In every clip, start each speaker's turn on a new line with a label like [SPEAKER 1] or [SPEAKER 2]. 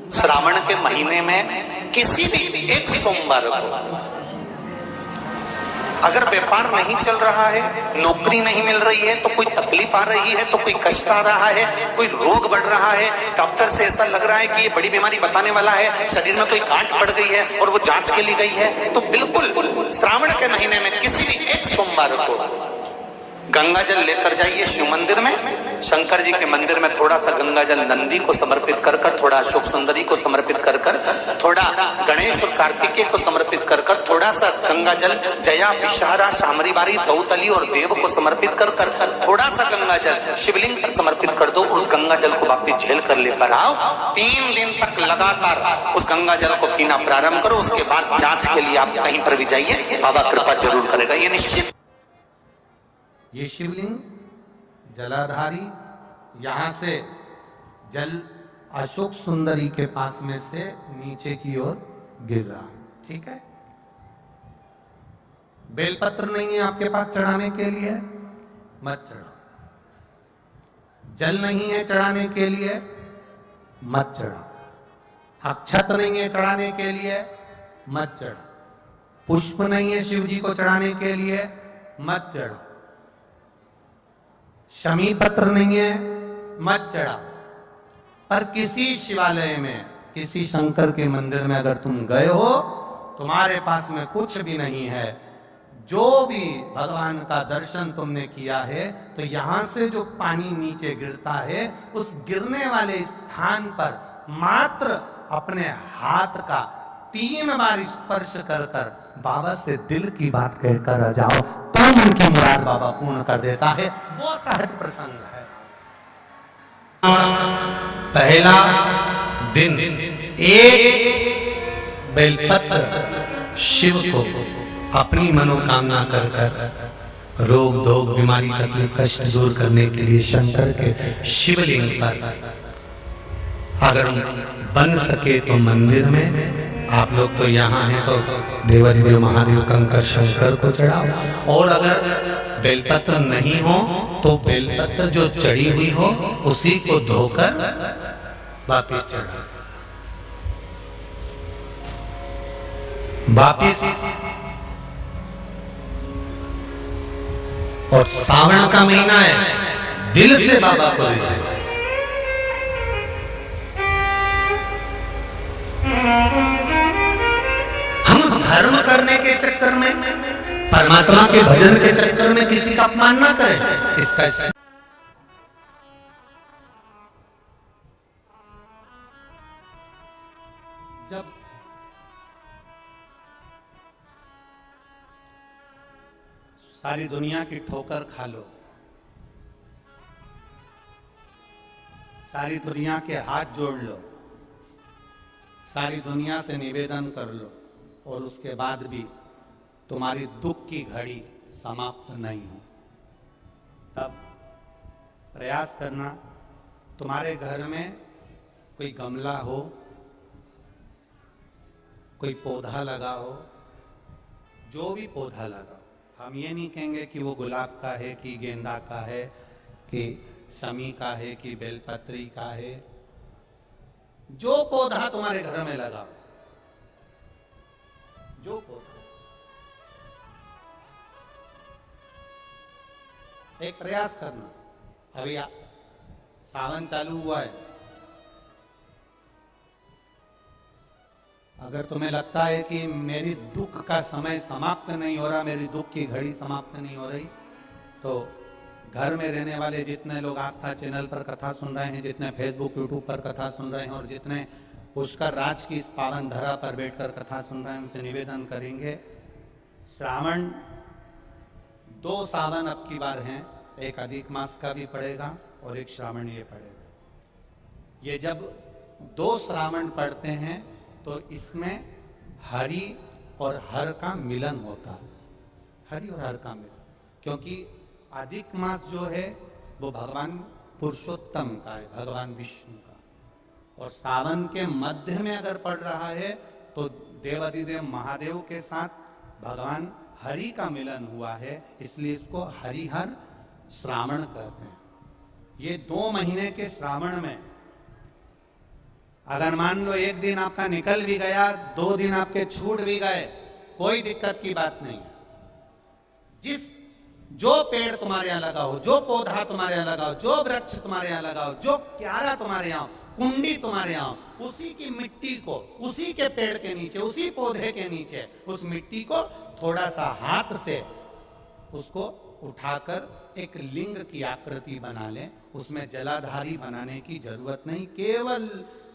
[SPEAKER 1] श्रावण के महीने में किसी भी एक सोमवार को अगर व्यापार नहीं चल रहा है, नौकरी नहीं मिल रही है, तो कोई तकलीफ आ रही है, तो कोई कष्ट आ रहा है, कोई रोग बढ़ रहा है, डॉक्टर से ऐसा लग रहा है कि ये बड़ी बीमारी बताने वाला है, शरीर में कोई गांठ बढ़ गई है और वो जांच के लिए गई है, तो बिल्कुल श्रावण के महीने में किसी भी एक सोमवार को गंगा जल लेकर जाइए शिव मंदिर में, शंकर जी के मंदिर में थोड़ा सा गंगा जल नंदी को समर्पित कर कर, थोड़ा अशोक सुंदरी को समर्पित कर कर, थोड़ा गणेश और कार्तिकेय को समर्पित कर कर, थोड़ा सा गंगा जल जया विषहरा शामरी बारी दौतली और देव को समर्पित कर कर, थोड़ा सा गंगा जल शिवलिंग पर समर्पित कर दो। उस गंगा जल को वापिस झेल कर लेकर आओ। 3 दिन तक लगातार उस गंगा जल को पीना प्रारंभ करो। उसके बाद जांच के लिए आप कहीं पर भी जाइए, बाबा कृपा जरूर करेगा, ये निश्चित।
[SPEAKER 2] ये शिवलिंग जलाधारी यहां से जल अशोक सुंदरी के पास में से नीचे की ओर गिर रहा, ठीक है। बेलपत्र नहीं है आपके पास चढ़ाने के लिए, मत चढ़ाओ। जल नहीं है चढ़ाने के लिए, मत चढ़ाओ। अक्षत नहीं है चढ़ाने के लिए, मत चढ़ाओ। पुष्प नहीं है शिव जी को चढ़ाने के लिए, मत चढ़ाओ। शमी पत्र नहीं है, मत चढ़ाओ। पर किसी शिवालय में, किसी शंकर के मंदिर में अगर तुम गए हो, तुम्हारे पास में कुछ भी नहीं है, जो भी भगवान का दर्शन तुमने किया है, तो यहां से जो पानी नीचे गिरता है, उस गिरने वाले स्थान पर मात्र अपने हाथ का 3 बार स्पर्श कर कर बाबा से दिल की बात कहकर आ जाओ, तो उनकी मुराद बाबा पूर्ण कर देता है। वो सहज प्रसंग है। पहला दिन एक बेलपत्र शिव को अपनी मनोकामना कर कर रोग धोग बीमारी तकलीफ कष्ट दूर करने के लिए शंकर के शिवलिंग पर अगर बन सके तो मंदिर में, आप लोग तो यहाँ हैं तो देवाधिदेव महादेव कंकर शंकर को चढ़ाओ। और अगर बेलपत्र नहीं हो तो बेलपत्र जो चढ़ी हुई हो उसी को धोकर वापिस चढ़ाओ। वापिस और सावन का महीना है, दिल से बाबा को ले जाए। हम धर्म करने के चक्कर में, परमात्मा के भजन के चक्कर में किसी का अपमान ना करें। इसका जब सारी दुनिया की ठोकर खा लो, सारी दुनिया के हाथ जोड़ लो, सारी दुनिया से निवेदन कर लो, और उसके बाद भी तुम्हारी दुख की घड़ी समाप्त नहीं हो, तब प्रयास करना तुम्हारे घर में कोई गमला हो, कोई पौधा लगा हो, जो भी पौधा लगा, हम ये नहीं कहेंगे कि वो गुलाब का है कि गेंदा का है कि शमी का है कि बेलपत्री का है, जो पौधा तुम्हारे घर में लगा, जो पौधा, एक प्रयास करना। अभी सावन चालू हुआ है, अगर तुम्हें लगता है कि मेरी दुख का समय समाप्त नहीं हो रहा, मेरी दुख की घड़ी समाप्त नहीं हो रही, तो घर में रहने वाले जितने लोग आस्था चैनल पर कथा सुन रहे हैं, जितने फेसबुक यूट्यूब पर कथा सुन रहे हैं, और जितने पुष्कर राज की इस पावन धरा पर बैठकर कथा सुन रहे हैं, उनसे निवेदन करेंगे, श्रावण 2 सावन अब की बार हैं, एक अधिक मास का भी पड़ेगा और एक श्रावण ये पड़ेगा। ये जब 2 श्रावण पड़ते हैं तो इसमें हरि और हर का मिलन होता है, हरि और हर का मिलन, क्योंकि अधिक मास जो है वो भगवान पुरुषोत्तम का है, भगवान विष्णु का, और सावन के मध्य में अगर पड़ रहा है तो देवाधिदेव महादेव के साथ भगवान हरि का मिलन हुआ है, इसलिए इसको हरिहर श्रावण कहते हैं। ये 2 महीने के श्रावण में अगर मान लो एक दिन आपका निकल भी गया, 2 दिन आपके छूट भी गए, कोई दिक्कत की बात नहीं है। जो पेड़ तुम्हारे यहाँ लगा हो, जो पौधा तुम्हारे यहाँ लगा हो, जो वृक्ष तुम्हारे यहाँ लगा हो, जो क्यारा तुम्हारे यहाँ, कुंडी तुम्हारे यहाँ, उसी की मिट्टी को, उसी के पेड़ के नीचे, उसी पौधे के नीचे, उस मिट्टी को थोड़ा सा हाथ से उसको उठाकर एक लिंग की आकृति बना ले। उसमें जलाधारी बनाने की जरूरत नहीं, केवल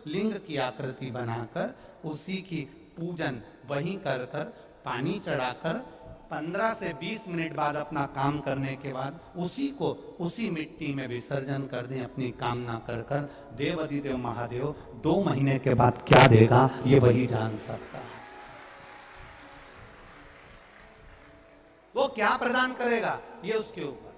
[SPEAKER 2] लिंग की आकृति बनाकर उसी की पूजन वहीं कर कर, पानी चढ़ाकर 15 से 20 मिनट बाद अपना काम करने के बाद उसी को उसी मिट्टी में विसर्जन कर दें, अपनी कामना कर कर। देवाधिदेव महादेव 2 महीने के बाद क्या देगा ये वही जान सकता है। वो क्या प्रदान करेगा ये उसके ऊपर।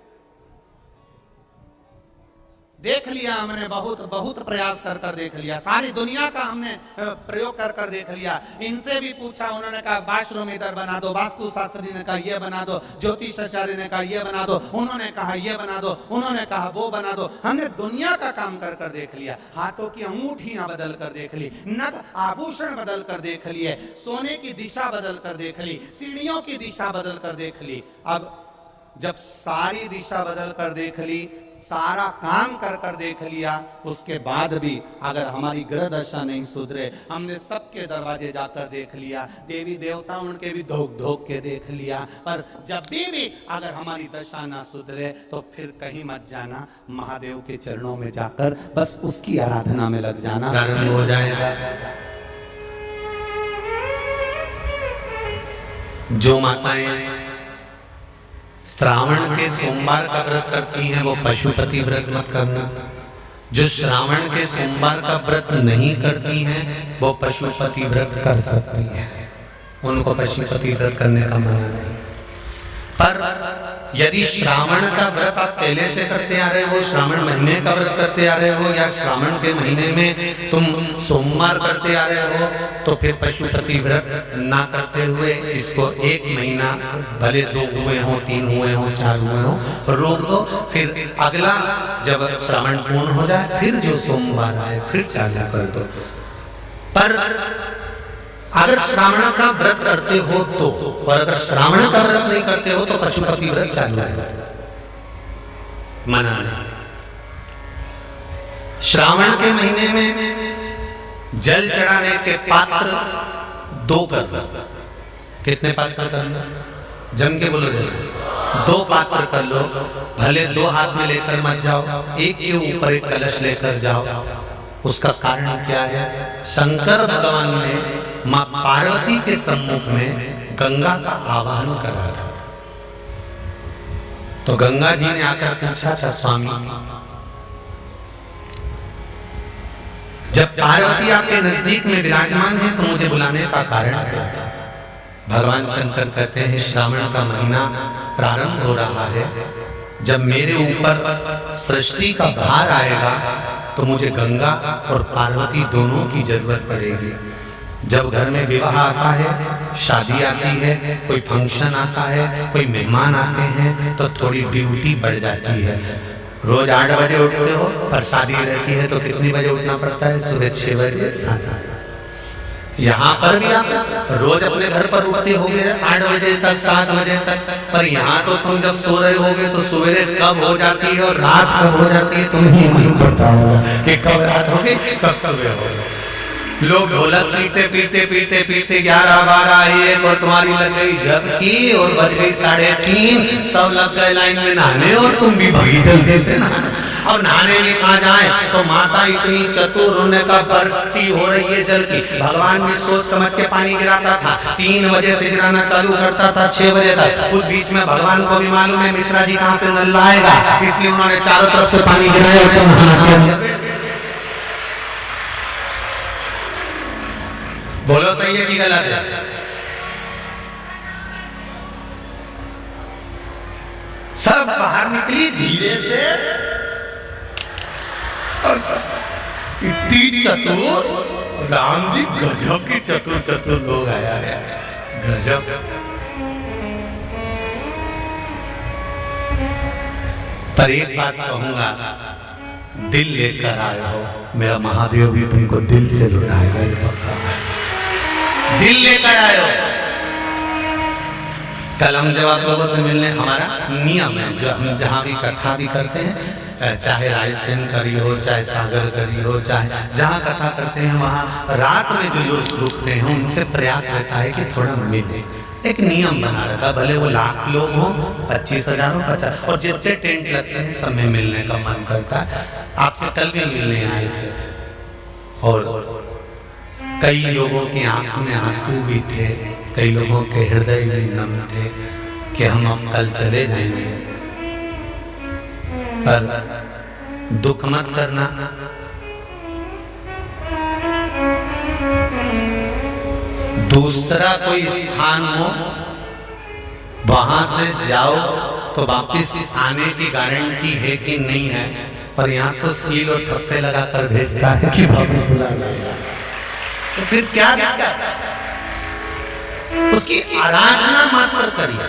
[SPEAKER 2] देख लिया हमने, बहुत बहुत प्रयास कर कर देख लिया, सारी दुनिया का हमने प्रयोग कर कर देख लिया। इनसे भी पूछा, उन्होंने कहा बाथरूम इधर बना दो, वास्तु शास्त्री ने कहा ये बना दो, ज्योतिषाचार्य ने कहा ये बना दो, उन्होंने कहा ये बना दो, उन्होंने कहा वो बना दो। हमने दुनिया का काम कर कर देख लिया, हाथों की अंगूठियां बदल कर देख ली, नग आभूषण बदल कर देख लिए, सोने की दिशा बदल कर देख ली, सीढ़ियों की दिशा बदल कर देख ली। अब जब सारी दिशा बदल कर देख ली, सारा काम कर कर देख लिया, उसके बाद भी अगर हमारी ग्रह दशा नहीं सुधरे, हमने सबके दरवाजे जाकर देख लिया, देवी देवता उनके भी धोख धोख के देख लिया, पर जब भी अगर हमारी दशा ना सुधरे तो फिर कहीं मत जाना, महादेव के चरणों में जाकर बस उसकी आराधना में लग जाना, हो जाएगा।
[SPEAKER 1] जो माताएं श्रावण के सोमवार का व्रत करती हैं वो पशुपति व्रत मत करना। जो श्रावण के सोमवार का व्रत नहीं करती हैं वो पशुपति व्रत कर सकती हैं, उनको पशुपति व्रत करने का मना नहीं। पर यदि श्रावण का व्रत आप पहले से करते आ रहे हो, श्रावण महीने का व्रत करते आ रहे हो, या श्रावण के महीने में तुम सोमवार करते आ रहे हो, तो फिर पशुपति व्रत ना करते हुए इसको 1 महीना, भले 2 हुए हो, 3 हुए हो, 4 हुए हो, रोक दो। फिर अगला जब श्रावण पूर्ण हो जाए फिर जो सोमवार आए फिर चालू कर दो। पर अगर श्रावण का व्रत करते हो तो, और अगर श्रावण का व्रत नहीं करते हो तो पशुपति व्रत चालू है, मना नहीं। श्रावण के महीने में जल चढ़ाने के पात्र 2 कर लो। कितने पात्र कर लो? जम के बोलो, 2 पात्र कर लो। भले 2 हाथ में लेकर मत जाओ, एक के ऊपर एक कलश लेकर जाओ। उसका कारण क्या है? शंकर भगवान ने मां पार्वती के सम्मुख में गंगा का आवाहन करा था, तो गंगा जी ने आकर पूछा था, स्वामी जब पार्वती आपके नजदीक में विराजमान है तो मुझे बुलाने का कारण क्या था? भगवान शंकर कहते हैं, श्रावण का महीना प्रारंभ हो रहा है, जब मेरे ऊपर सृष्टि का भार आएगा तो मुझे गंगा और पार्वती दोनों की जरूरत पड़ेगी। जब घर में विवाह आता है, शादी आती है, कोई फंक्शन आता है, कोई मेहमान आते हैं, तो थोड़ी ड्यूटी बढ़ जाती है। रोज 8 बजे उठते हो, पर शादी रहती है तो कितनी बजे उठना पड़ता है? सुबह 6 बजे, 7 बजे। यहाँ पर भी आप रोज अपने घर पर उठते होगे 8 बजे तक, 7 बजे तक, पर यहाँ तो तुम जब सो रहे होगे तो सवेरे कब हो जाती है और रात कब हो जाती है तुम्हें नहीं मालूम पड़ता होगा कि कब रात होगी कब सुबह होगी। लोग ढोलक पीते पीते पीते पीते 11, 12, 1 और तुम्हारी लग गई झपकी और बज गई 3:30, सब लग गए लाइन में नहाने और तुम भी भगी जल्दी से नहाने। अब नहाने भी कहाँ जाए तो माता इतनी चतुर, उन्हें का बरसती हो रही है जल की। भगवान भी सोच समझ के पानी गिराता था, 3 बजे से गिराना चालू करता था 6 बजे तक। उस बीच में भगवान को भी मालूम है मिश्रा जी कहाँ से नल लाएगा, इसलिए उन्होंने चारों तरफ से पानी गिराया। बोलो सही है कि गलत है? सब बाहर निकली धीरे से, इतनी चतुर, राम जी गजब की चतुर चतुर लोग आया है, गजब। पर एक बात कहूंगा,
[SPEAKER 2] दिल लेकर आए हो, मेरा महादेव भी तुमको दिल से लुटाएगा, ये पक्का है। दिल लेकर आए हो। कल हम जब आप लोगों से मिलने, हमारा नियम है जो हम जहाँ भी कथा भी करते हैं, चाहे रायसेन करी हो, चाहे सागर करी हो, चाहे जहाँ कथा करते हैं वहाँ रात में जो लोग रुकते हैं उनसे प्रयास रहता है कि थोड़ा मिले। एक नियम बना रखा, भले वो 1,00,000 लोग हों, 25,000 हो, 50, और जितने टेंट लगते हैं सब में मिलने का मन करता है। आपसे कल भी मिलने आए थे और कई लोगों की आंख में आंसू भी थे, कई लोगों के हृदय भी नम थे कि हम अब कल चले जाएंगे, पर दुख मत करना। दूसरा कोई स्थान हो वहां से जाओ तो वापिस आने की गारंटी है कि नहीं है, पर यहाँ तो सील और थप्पे लगाकर भेजता है कि वापिस बुला लाएगा। तो फिर क्या उसकी आराधना मात्र करिए।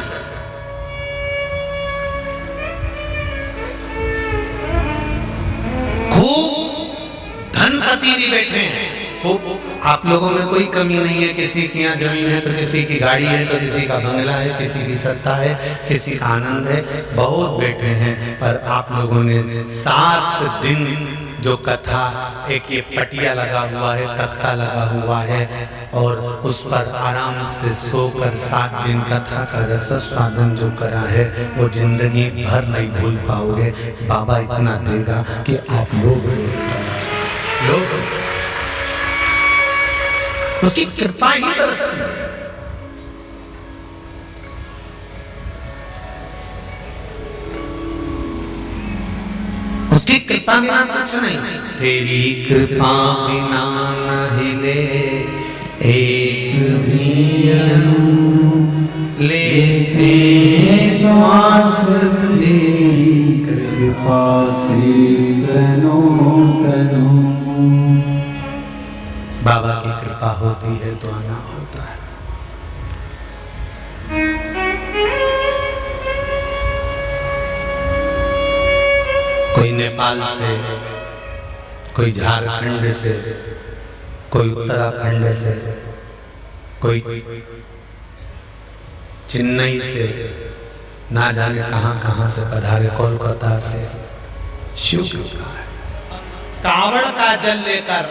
[SPEAKER 2] खूब धनपति भी बैठे हैं, खूब। आप लोगों में कोई कमी नहीं है, किसी की यहाँ जमीन है तो किसी की गाड़ी है तो किसी का बंगला है, किसी की सत्ता है, किसी का आनंद है, बहुत बैठे हैं। पर आप लोगों ने 7 दिन जो कथा, एक ये पटिया लगा हुआ है, तख्ता लगा हुआ है और उस पर आराम से सोकर 7 दिन कथा का रस स्वादन जो करा है वो जिंदगी भर नहीं भूल पाओगे। बाबा इतना देगा कि आप लोग उसकी कृपा ही दरअसल उसकी कृपा बिना कुछ नहीं। तेरी कृपा बिना न हिले एक भी अणु, लेते श्वास तेरी कृपा से तनो तनो। बाबा की कृपा होती है तो आना होता है। कोई नेपाल से, कोई झारखंड से, कोई उत्तराखंड से, कोई चेन्नई से, ना जाने कहां कहां से पधारे, कोलकाता से। शिव कृपा है। कावड़ का जल लेकर,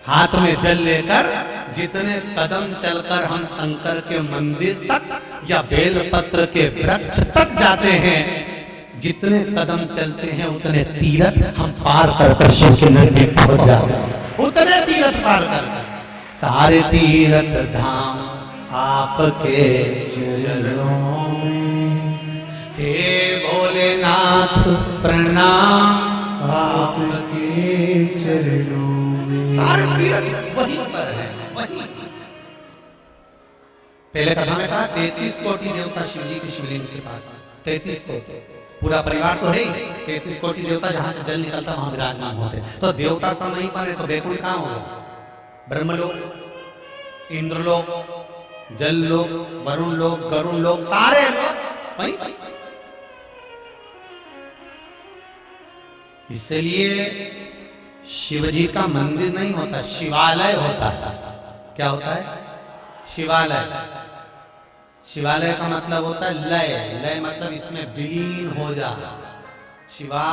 [SPEAKER 2] हाथ में जल लेकर जितने कदम चलकर हम शंकर के मंदिर तक या बेलपत्र के वृक्ष तक जाते हैं, जितने कदम चलते हैं उतने तीरथ हम पार कर शिव के नजदीक पहुंच जाते हैं। उतने तीरथ पार कर, सारे तीरथ धाम आपके चरणों में, हे भोलेनाथ प्रणाम आपके चरणों में। सारे तीरथ वहीं पर है, वहीं। पहले कथा में कहा 33 कोटि देवता शिव जी के शिवलिंग के पास, 33 कोटि, पूरा परिवार तो है ही, 33 कोटि देवता जहां से जल निकलता वहां विराजमान होते। तो देवता सब वहीं पर है, तो बैकुंठ कहां होगा? ब्रह्मलोक, इंद्रलोक, जल लोक, वरुण लोक, गरुण लोक, सारे लोग वहीं। इसलिए शिवजी का मंदिर नहीं होता, शिवालय होता है। क्या होता है? शिवालय। शिवालय का मतलब होता है लय। लय मतलब इसमें विलीन हो जा, शिवा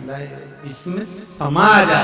[SPEAKER 2] लय इसमें समा जा।